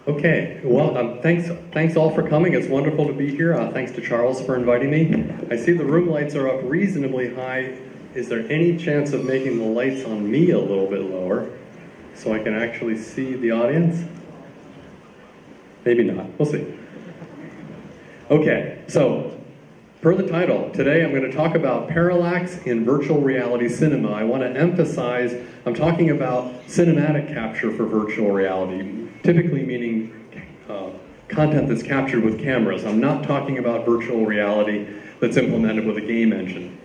Okay, well, thanks all for coming. It's wonderful to be here. Thanks to Charles for inviting me. I see the room lights are up reasonably high. Is there any chance of making the lights on me a little bit lower so I can actually see the audience? Maybe not. We'll see. Okay, so per the title, today I'm going to talk about parallax in virtual reality cinema. I want to emphasize, I'm talking about cinematic capture for virtual reality, typically meaning content that's captured with cameras. I'm not talking about virtual reality that's implemented with a game engine.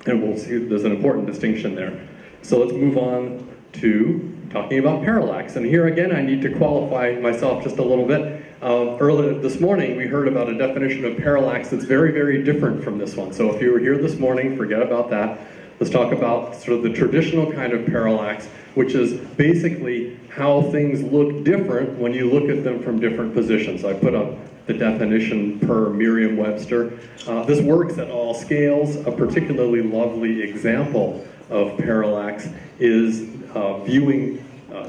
And we'll see there's an important distinction there. So let's move on to talking about parallax. And here again, I need to qualify myself just a little bit. Earlier this morning, we heard about a definition of parallax that's very, very different from this one. So if you were here this morning, forget about that. Let's talk about sort of the traditional kind of parallax, which is basically how things look different when you look at them from different positions. I put up the definition per Merriam-Webster. This works at all scales. A particularly lovely example of parallax is viewing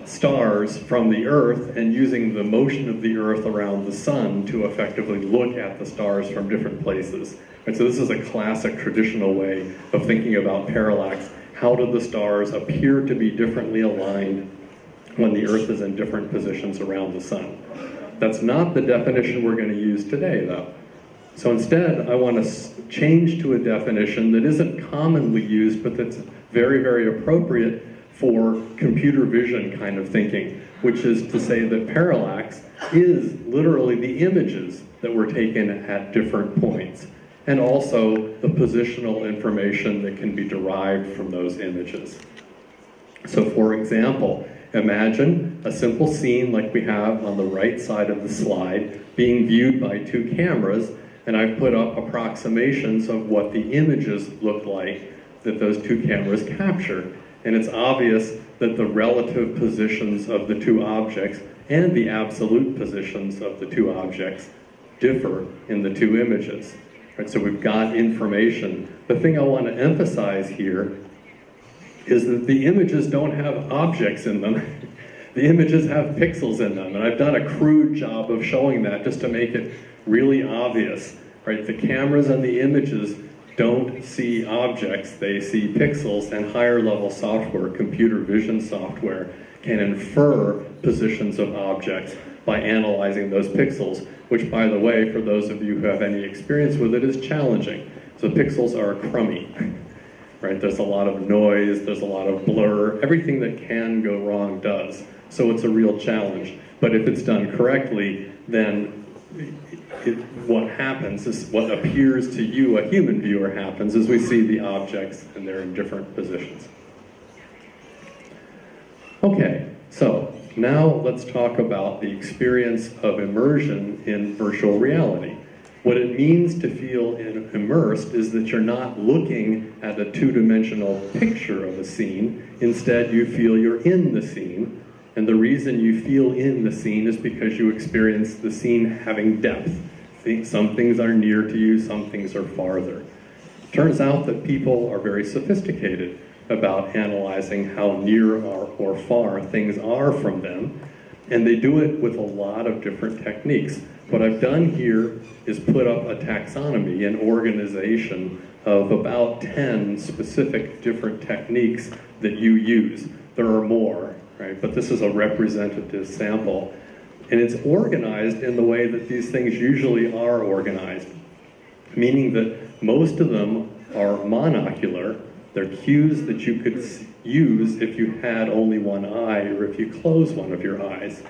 stars from the Earth and using the motion of the Earth around the sun to effectively look at the stars from different places. And so this is a classic traditional way of thinking about parallax. How do the stars appear to be differently aligned when the Earth is in different positions around the sun? That's not the definition we're going to use today, though. So instead, I want to change to a definition that isn't commonly used, but that's very, very appropriate for computer vision kind of thinking, which is to say that parallax is literally the images that were taken at different points, and also the positional information that can be derived from those images. So for example, imagine a simple scene like we have on the right side of the slide being viewed by two cameras, and I've put up approximations of what the images look like that those two cameras capture. And it's obvious that the relative positions of the two objects and the absolute positions of the two objects differ in the two images. Right, so we've got information. The thing I want to emphasize here is that the images don't have objects in them. The images have pixels in them, and I've done a crude job of showing that just to make it really obvious. Right? The cameras and the images don't see objects, they see pixels, and higher level software, computer vision software, can infer positions of objects by analyzing those pixels, which, by the way, for those of you who have any experience with it, is challenging. So pixels are crummy, right? There's a lot of noise, there's a lot of blur, everything that can go wrong does. So it's a real challenge. But if it's done correctly, then what happens is what appears to you, a human viewer, happens is we see the objects and they're in different positions. Okay, so now let's talk about the experience of immersion in virtual reality. What it means to feel immersed is that you're not looking at a two-dimensional picture of a scene. Instead, you feel you're in the scene. And the reason you feel in the scene is because you experience the scene having depth. Some things are near to you, some things are farther. Turns out that people are very sophisticated about analyzing how near or far things are from them, and they do it with a lot of different techniques. What I've done here is put up a taxonomy, an organization of about 10 specific different techniques that you use. There are more, right? But this is a representative sample. And it's organized in the way that these things usually are organized, meaning that most of them are monocular. They're cues that you could use if you had only one eye or if you close one of your eyes.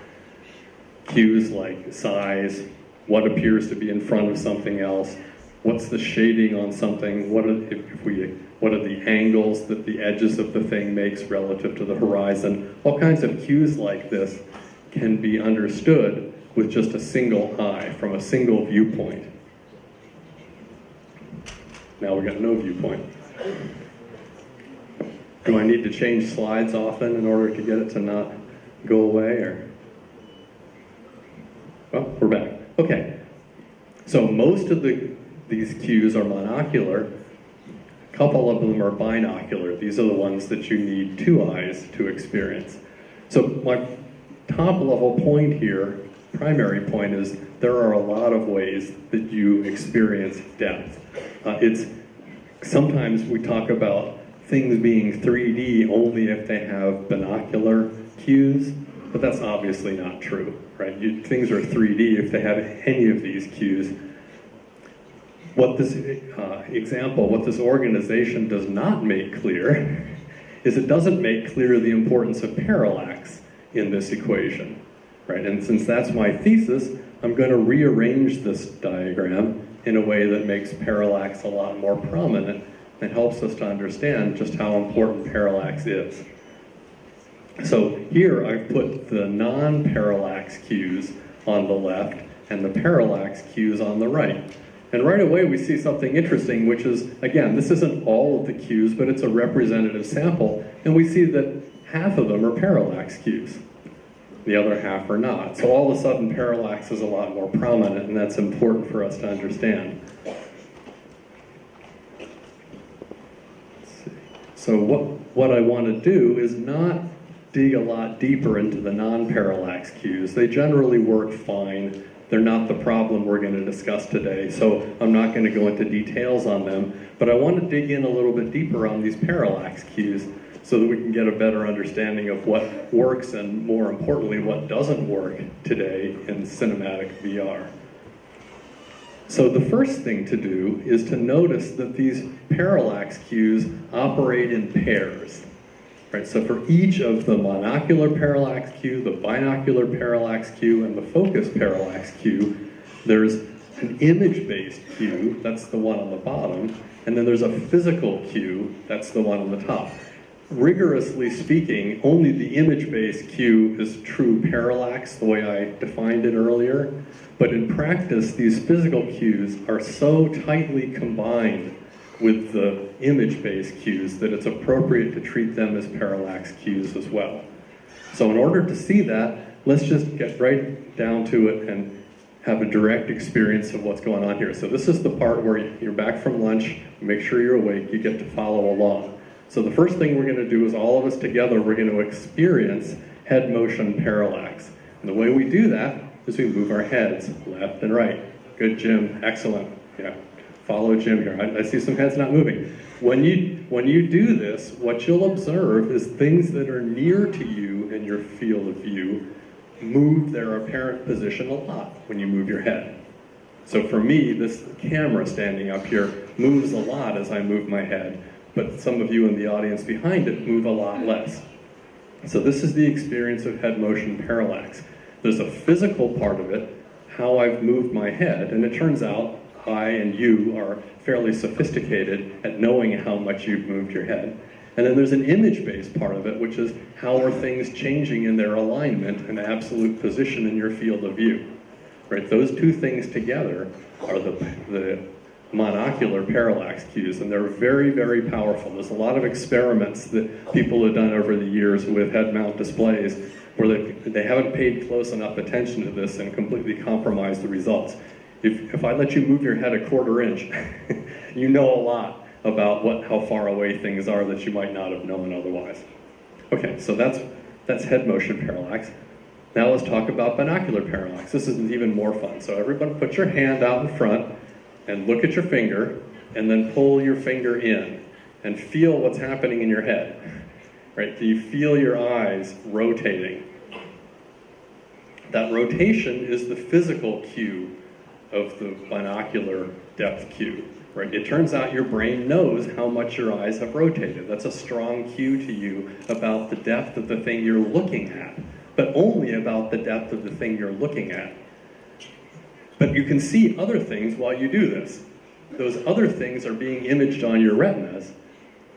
Cues like size, what appears to be in front of something else, what's the shading on something, what are the angles that the edges of the thing makes relative to the horizon. All kinds of cues like this can be understood with just a single eye, from a single viewpoint. Now we got no viewpoint. Do I need to change slides often in order to get it to not go away, or? Well, we're back. Okay. So most of these cues are monocular. A couple of them are binocular. These are the ones that you need two eyes to experience. So my top level point here primary point is there are a lot of ways that you experience depth. Sometimes we talk about things being 3D only if they have binocular cues, but that's obviously not true, right? Things are 3D if they have any of these cues. What this what this organization does not make clear is it doesn't make clear the importance of parallax in this equation, right? And since that's my thesis, I'm going to rearrange this diagram in a way that makes parallax a lot more prominent and helps us to understand just how important parallax is. So here I've put the non-parallax cues on the left and the parallax cues on the right. And right away we see something interesting, which is, again, this isn't all of the cues, but it's a representative sample, and we see that half of them are parallax cues. The other half are not. So all of a sudden parallax is a lot more prominent, and that's important for us to understand. So what I want to do is not dig a lot deeper into the non-parallax cues. They generally work fine. They're not the problem we're going to discuss today, so I'm not going to go into details on them, but I want to dig in a little bit deeper on these parallax cues so that we can get a better understanding of what works and, more importantly, what doesn't work today in cinematic VR. So the first thing to do is to notice that these parallax cues operate in pairs. Right, so for each of the monocular parallax cue, the binocular parallax cue, and the focus parallax cue, there's an image-based cue, that's the one on the bottom, and then there's a physical cue, that's the one on the top. Rigorously speaking, only the image-based cue is true parallax, the way I defined it earlier, but in practice, these physical cues are so tightly combined with the image-based cues that it's appropriate to treat them as parallax cues as well. So in order to see that, let's just get right down to it and have a direct experience of what's going on here. So this is the part where you're back from lunch, make sure you're awake, you get to follow along. So the first thing we're going to do is all of us together, we're going to experience head motion parallax. And the way we do that is we move our heads left and right. Good, Jim, excellent, yeah. Follow Jim here. I see some heads not moving. When you do this, what you'll observe is things that are near to you in your field of view move their apparent position a lot when you move your head. So for me, this camera standing up here moves a lot as I move my head, but some of you in the audience behind it move a lot less. So this is the experience of head motion parallax. There's a physical part of it, how I've moved my head, and it turns out I and you are fairly sophisticated at knowing how much you've moved your head. And then there's an image-based part of it, which is how are things changing in their alignment and absolute position in your field of view. Right? Those two things together are the monocular parallax cues, and they're very, very powerful. There's a lot of experiments that people have done over the years with head-mount displays where they haven't paid close enough attention to this and completely compromised the results. If I let you move your head a quarter inch, you know a lot about how far away things are that you might not have known otherwise. Okay, so that's head motion parallax. Now let's talk about binocular parallax. This is even more fun. So everybody put your hand out in front and look at your finger, and then pull your finger in and feel what's happening in your head. Right? Do you feel your eyes rotating? That rotation is the physical cue of the binocular depth cue, right? It turns out your brain knows how much your eyes have rotated. That's a strong cue to you about the depth of the thing you're looking at, but only about the depth of the thing you're looking at. But you can see other things while you do this. Those other things are being imaged on your retinas,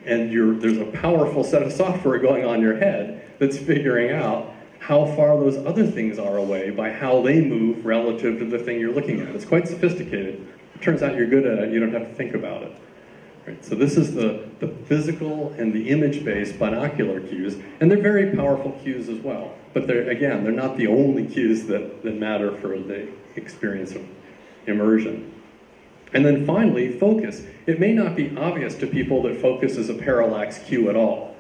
and there's a powerful set of software going on in your head that's figuring out how far those other things are away by how they move relative to the thing you're looking at. It's quite sophisticated. It turns out you're good at it, you don't have to think about it. Right? So this is the physical and the image-based binocular cues, and they're very powerful cues as well. But they're not the only cues that matter for the experience of immersion. And then finally, focus. It may not be obvious to people that focus is a parallax cue at all.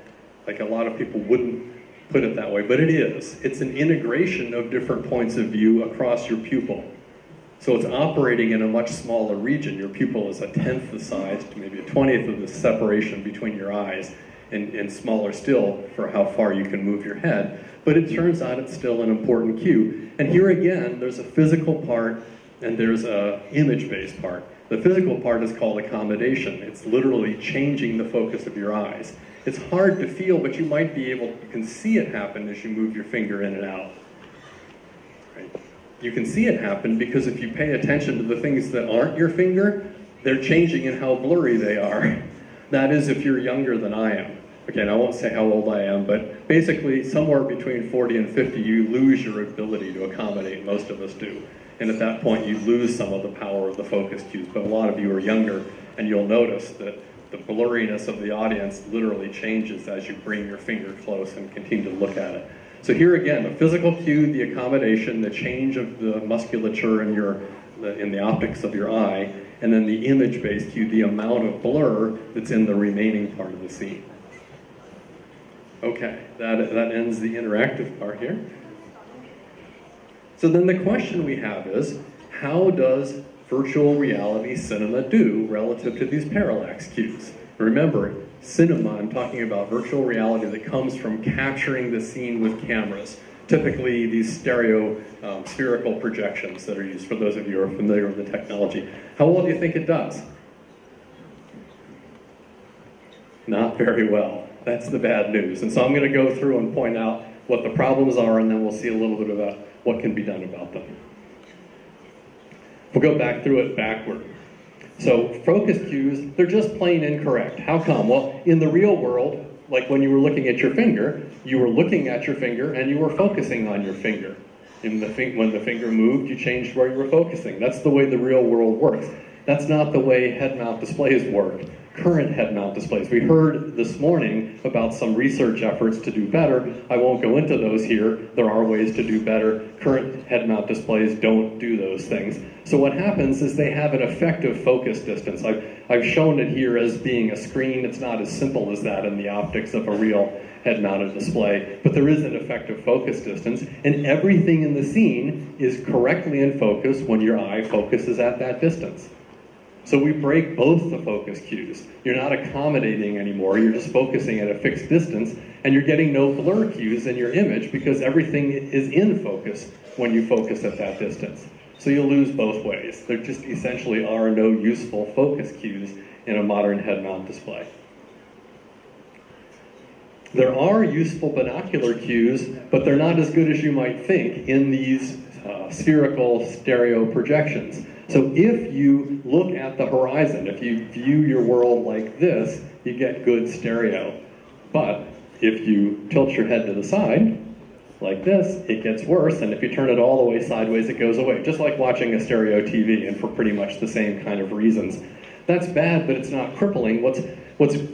Like a lot of people wouldn't put it that way, but it is. It's an integration of different points of view across your pupil. So it's operating in a much smaller region. Your pupil is 1/10 the size to maybe 1/20 of the separation between your eyes, and smaller still for how far you can move your head. But it turns out it's still an important cue. And here again, there's a physical part and there's an image-based part. The physical part is called accommodation. It's literally changing the focus of your eyes. It's hard to feel, but you might be able, you can see it happen as you move your finger in and out. Right? You can see it happen because if you pay attention to the things that aren't your finger, they're changing in how blurry they are. That is if you're younger than I am. Again, I won't say how old I am, but basically somewhere between 40 and 50, you lose your ability to accommodate. Most of us do. And at that point, you lose some of the power of the focus cues. But a lot of you are younger, and you'll notice that the blurriness of the audience literally changes as you bring your finger close and continue to look at it. So here again, the physical cue, the accommodation, the change of the musculature in the optics of your eye, and then the image-based cue, the amount of blur that's in the remaining part of the scene. Okay, that ends the interactive part here. So then the question we have is, how does virtual reality cinema do relative to these parallax cues? Remember, cinema, I'm talking about virtual reality that comes from capturing the scene with cameras. Typically these stereo spherical projections that are used, for those of you who are familiar with the technology. How well do you think it does? Not very well. That's the bad news. And so I'm going to go through and point out what the problems are, and then we'll see a little bit about what can be done about them. We'll go back through it backward. So focus cues, they're just plain incorrect. How come? Well, in the real world, like when you were looking at your finger, you were looking at your finger and you were focusing on your finger. When the finger moved, you changed where you were focusing. That's the way the real world works. That's not the way head-mount displays work. Current head-mount displays. We heard this morning about some research efforts to do better. I won't go into those here. There are ways to do better. Current head-mount displays don't do those things. So what happens is they have an effective focus distance. I've shown it here as being a screen. It's not as simple as that in the optics of a real head-mounted display, but there is an effective focus distance, and everything in the scene is correctly in focus when your eye focuses at that distance. So we break both the focus cues. You're not accommodating anymore, you're just focusing at a fixed distance, and you're getting no blur cues in your image because everything is in focus when you focus at that distance. So you'll lose both ways. There just essentially are no useful focus cues in a modern head-mount display. There are useful binocular cues, but they're not as good as you might think in these spherical stereo projections. So if you look at the horizon, if you view your world like this, you get good stereo. But if you tilt your head to the side, like this, it gets worse, and if you turn it all the way sideways, it goes away. Just like watching a stereo TV, and for pretty much the same kind of reasons. That's bad, but it's not crippling. What's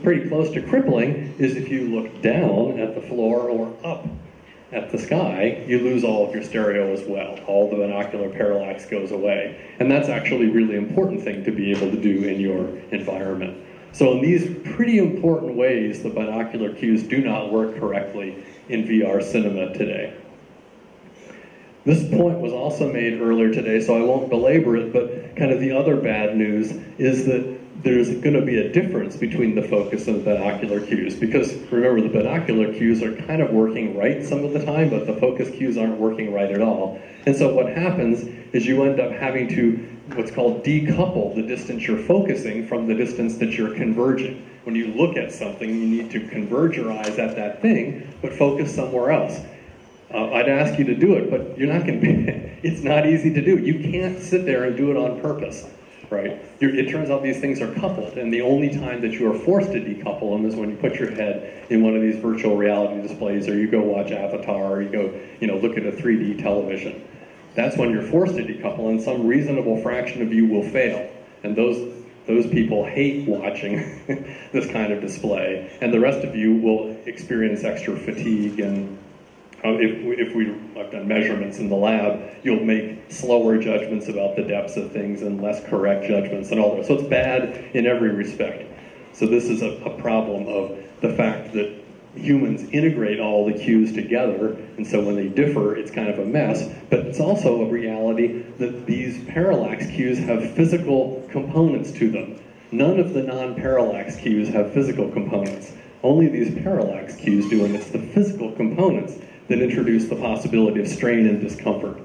pretty close to crippling is if you look down at the floor or up at the sky, you lose all of your stereo as well. All the binocular parallax goes away. And that's actually a really important thing to be able to do in your environment. So in these pretty important ways, the binocular cues do not work correctly in VR cinema today. This point was also made earlier today, so I won't belabor it, but kind of the other bad news is that there's going to be a difference between the focus and the binocular cues, because remember, the binocular cues are kind of working right some of the time, but the focus cues aren't working right at all. And so what happens is you end up having to what's called decouple the distance you're focusing from the distance that you're converging. When you look at something, you need to converge your eyes at that thing, but focus somewhere else. I'd ask you to do it, but you're not going to. It's not easy to do. You can't sit there and do it on purpose. Right? It turns out these things are coupled, and the only time that you are forced to decouple them is when you put your head in one of these virtual reality displays, or you go watch Avatar, or you go, look at a 3D television. That's when you're forced to decouple, and some reasonable fraction of you will fail. And those people hate watching this kind of display, and the rest of you will experience extra fatigue and I've done measurements in the lab, you'll make slower judgments about the depths of things and less correct judgments and all that. So it's bad in every respect. So this is a problem of the fact that humans integrate all the cues together, and so when they differ, it's kind of a mess. But it's also a reality that these parallax cues have physical components to them. None of the non-parallax cues have physical components. Only these parallax cues do, and it's the physical components that introduce the possibility of strain and discomfort.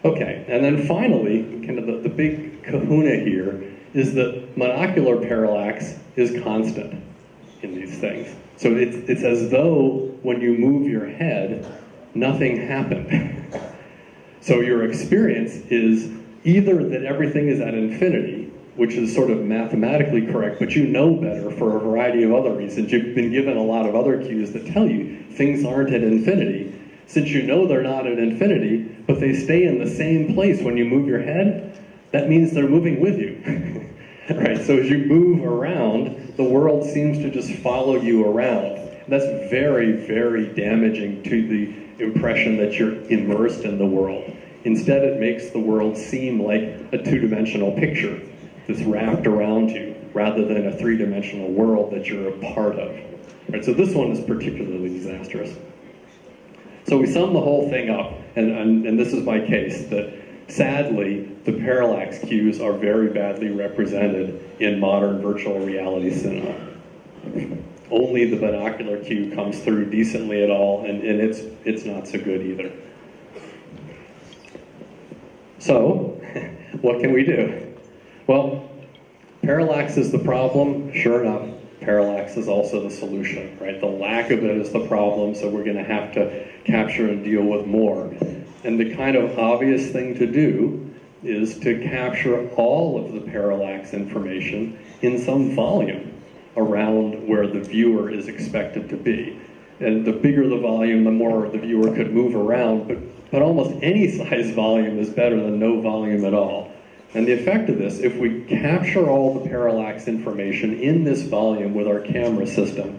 Okay, and then finally, kind of the big kahuna here is that monocular parallax is constant in these things. So it's as though when you move your head, nothing happened. So your experience is either that everything is at infinity, which is sort of mathematically correct, but you know better for a variety of other reasons. You've been given a lot of other cues that tell you things aren't at infinity. Since you know they're not at infinity, but they stay in the same place when you move your head, that means they're moving with you. Right? So as you move around, the world seems to just follow you around. That's very, very damaging to the impression that you're immersed in the world. Instead, it makes the world seem like a two-dimensional picture that's wrapped around you, rather than a three-dimensional world that you're a part of. Right? So this one is particularly disastrous. So we sum the whole thing up, and this is my case, that sadly, the parallax cues are very badly represented in modern virtual reality cinema. Only the binocular cue comes through decently at all, and it's not so good either. So, what can we do? Well, parallax is the problem. Sure enough, parallax is also the solution, right? The lack of it is the problem, so we're going to have to capture and deal with more. And the kind of obvious thing to do is to capture all of the parallax information in some volume around where the viewer is expected to be. And the bigger the volume, the more the viewer could move around, but almost any size volume is better than no volume at all. And the effect of this, if we capture all the parallax information in this volume with our camera system,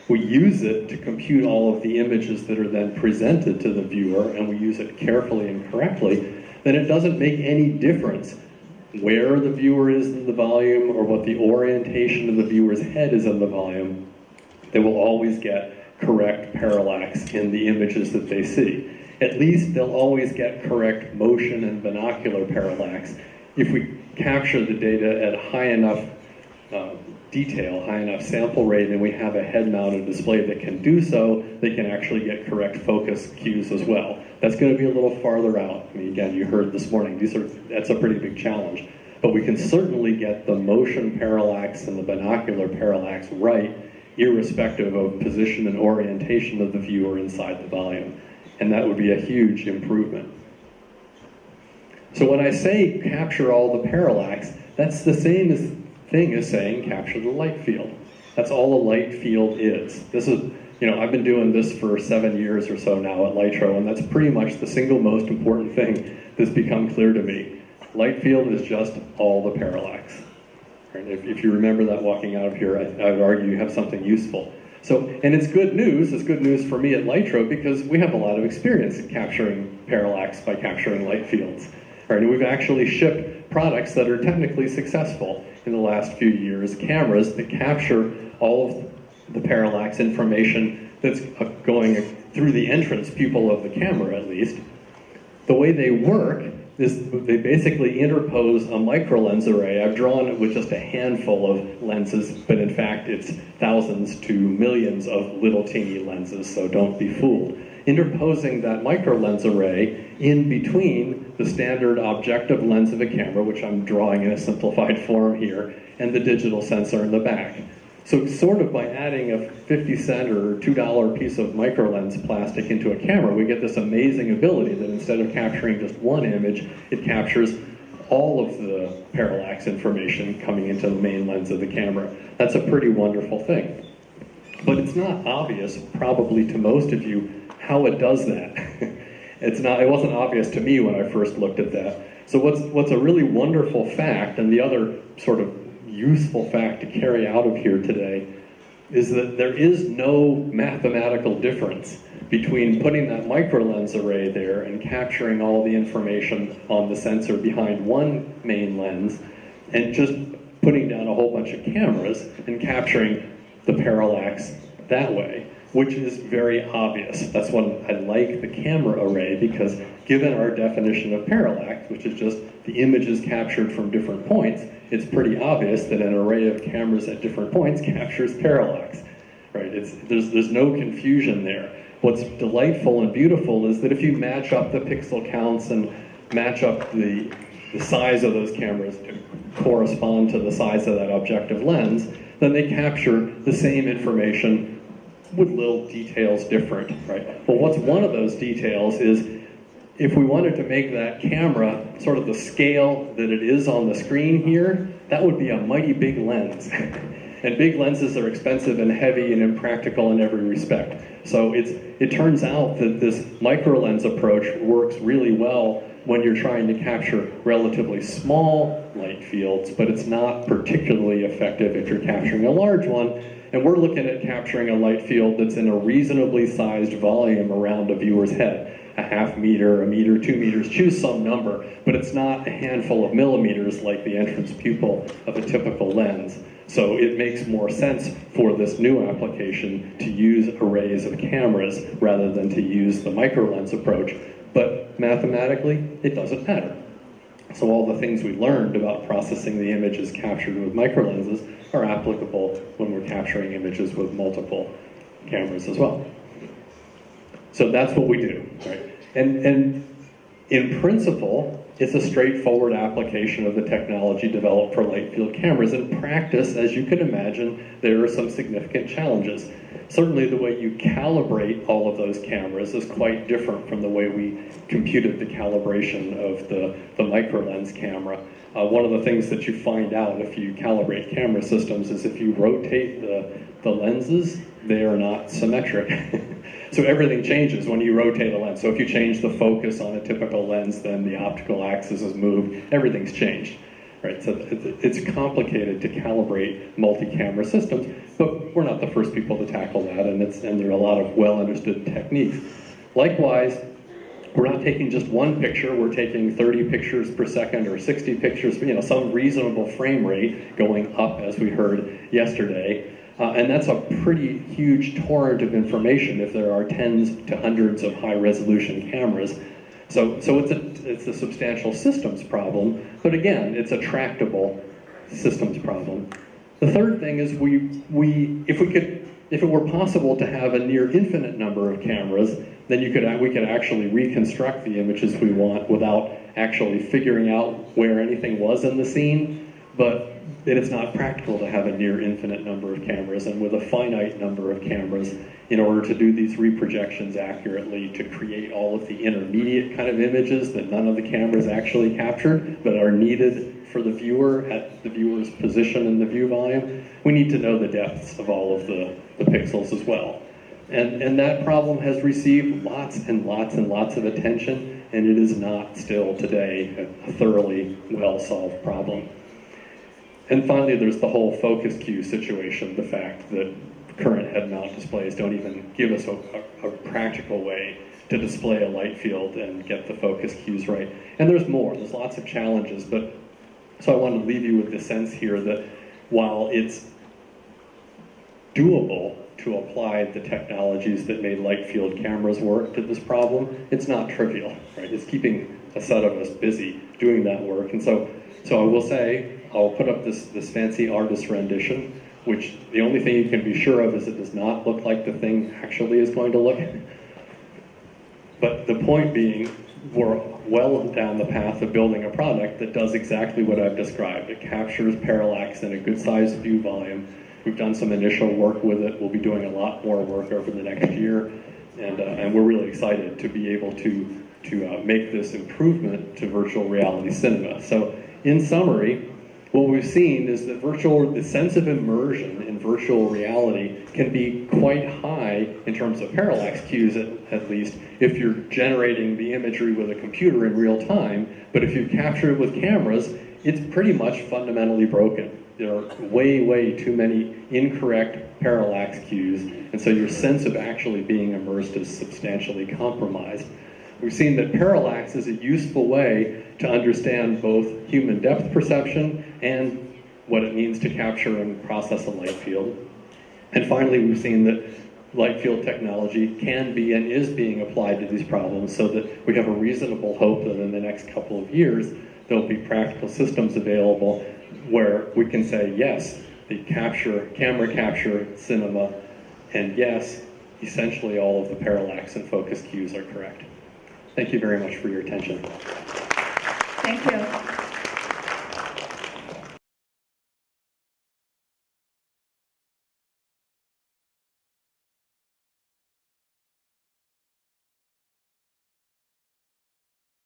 we use it to compute all of the images that are then presented to the viewer, and we use it carefully and correctly, then it doesn't make any difference where the viewer is in the volume or what the orientation of the viewer's head is in the volume. They will always get correct parallax in the images that they see. At least they'll always get correct motion and binocular parallax. If we capture the data at high enough detail, high enough sample rate, and we have a head-mounted display that can do so, they can actually get correct focus cues as well. That's going to be a little farther out. I mean, again, you heard this morning, that's a pretty big challenge. But we can certainly get the motion parallax and the binocular parallax right, irrespective of position and orientation of the viewer inside the volume. And that would be a huge improvement. So when I say capture all the parallax, that's the same thing as saying capture the light field. That's all a light field is. This is, I've been doing this for 7 years or so now at Lytro, and that's pretty much the single most important thing that's become clear to me. Light field is just all the parallax. Right? If you remember that walking out of here, I would argue you have something useful. So, and it's good news for me at Lytro because we have a lot of experience in capturing parallax by capturing light fields. Right? And we've actually shipped products that are technically successful in the last few years, cameras that capture all of the parallax information that's going through the entrance pupil of the camera, at least. The way they work is they basically interpose a microlens array. I've drawn it with just a handful of lenses, but in fact it's thousands to millions of little teeny lenses, so don't be fooled. Interposing that microlens array in between the standard objective lens of a camera, which I'm drawing in a simplified form here, and the digital sensor in the back. So sort of by adding a 50-cent or $2 piece of microlens plastic into a camera, we get this amazing ability that instead of capturing just one image, it captures all of the parallax information coming into the main lens of the camera. That's a pretty wonderful thing. But it's not obvious, probably to most of you, how it does that. It wasn't obvious to me when I first looked at that. So what's a really wonderful fact, and the other sort of useful fact to carry out of here today, is that there is no mathematical difference between putting that microlens array there and capturing all the information on the sensor behind one main lens and just putting down a whole bunch of cameras and capturing the parallax that way, which is very obvious. That's when I like the camera array, because given our definition of parallax, which is just the images captured from different points, it's pretty obvious that an array of cameras at different points captures parallax, right? There's no confusion there. What's delightful and beautiful is that if you match up the pixel counts and match up the size of those cameras to correspond to the size of that objective lens, then they capture the same information with little details different, right? Well, what's one of those details is if we wanted to make that camera sort of the scale that it is on the screen here, that would be a mighty big lens. And big lenses are expensive and heavy and impractical in every respect. So it turns out that this micro lens approach works really well when you're trying to capture relatively small light fields, but it's not particularly effective if you're capturing a large one. And we're looking at capturing a light field that's in a reasonably sized volume around a viewer's head. A half meter, a meter, 2 meters, choose some number, but it's not a handful of millimeters like the entrance pupil of a typical lens. So it makes more sense for this new application to use arrays of cameras rather than to use the micro lens approach. But mathematically, it doesn't matter. So all the things we learned about processing the images captured with micro lenses are applicable when we're capturing images with multiple cameras as well. So that's what we do, right? And in principle, it's a straightforward application of the technology developed for light field cameras. In practice, as you can imagine, there are some significant challenges. Certainly the way you calibrate all of those cameras is quite different from the way we computed the calibration of the micro lens camera. One of the things that you find out if you calibrate camera systems is if you rotate the lenses, they are not symmetric. So everything changes when you rotate a lens. So if you change the focus on a typical lens, then the optical axis is moved, everything's changed, right? So it's complicated to calibrate multi-camera systems, but we're not the first people to tackle that, and there are a lot of well-understood techniques. Likewise, we're not taking just one picture, we're taking 30 pictures per second or 60 pictures, some reasonable frame rate going up, as we heard yesterday. And that's a pretty huge torrent of information if there are tens to hundreds of high-resolution cameras. So it's a substantial systems problem, but again, it's a tractable systems problem. The third thing is if it were possible to have a near infinite number of cameras, then we could actually reconstruct the images we want without actually figuring out where anything was in the scene. But it's not practical to have a near infinite number of cameras, and with a finite number of cameras, in order to do these reprojections accurately, to create all of the intermediate kind of images that none of the cameras actually captured, but are needed for the viewer at the viewer's position in the view volume, we need to know the depths of all of the pixels as well. And that problem has received lots and lots and lots of attention, and it is not still today a thoroughly well-solved problem. And finally, there's the whole focus cue situation, the fact that current head mount displays don't even give us a practical way to display a light field and get the focus cues right. And there's more, there's lots of challenges, but so I want to leave you with the sense here that while it's doable to apply the technologies that made light field cameras work to this problem, it's not trivial, right? It's keeping a set of us busy doing that work. And so I will say, I'll put up this fancy artist rendition, which the only thing you can be sure of is it does not look like the thing actually is going to look. But the point being, we're well down the path of building a product that does exactly what I've described. It captures parallax in a good-sized view volume. We've done some initial work with it. We'll be doing a lot more work over the next year, and we're really excited to be able to make this improvement to virtual reality cinema. So, in summary, what we've seen is that the sense of immersion in virtual reality can be quite high in terms of parallax cues, at least, if you're generating the imagery with a computer in real time. But if you capture it with cameras, it's pretty much fundamentally broken. There are way, way too many incorrect parallax cues, and so your sense of actually being immersed is substantially compromised. We've seen that parallax is a useful way to understand both human depth perception and what it means to capture and process a light field. And finally, we've seen that light field technology can be and is being applied to these problems, so that we have a reasonable hope that in the next couple of years, there'll be practical systems available where we can say, yes, the camera capture cinema, and yes, essentially all of the parallax and focus cues are correct. Thank you very much for your attention. Thank you.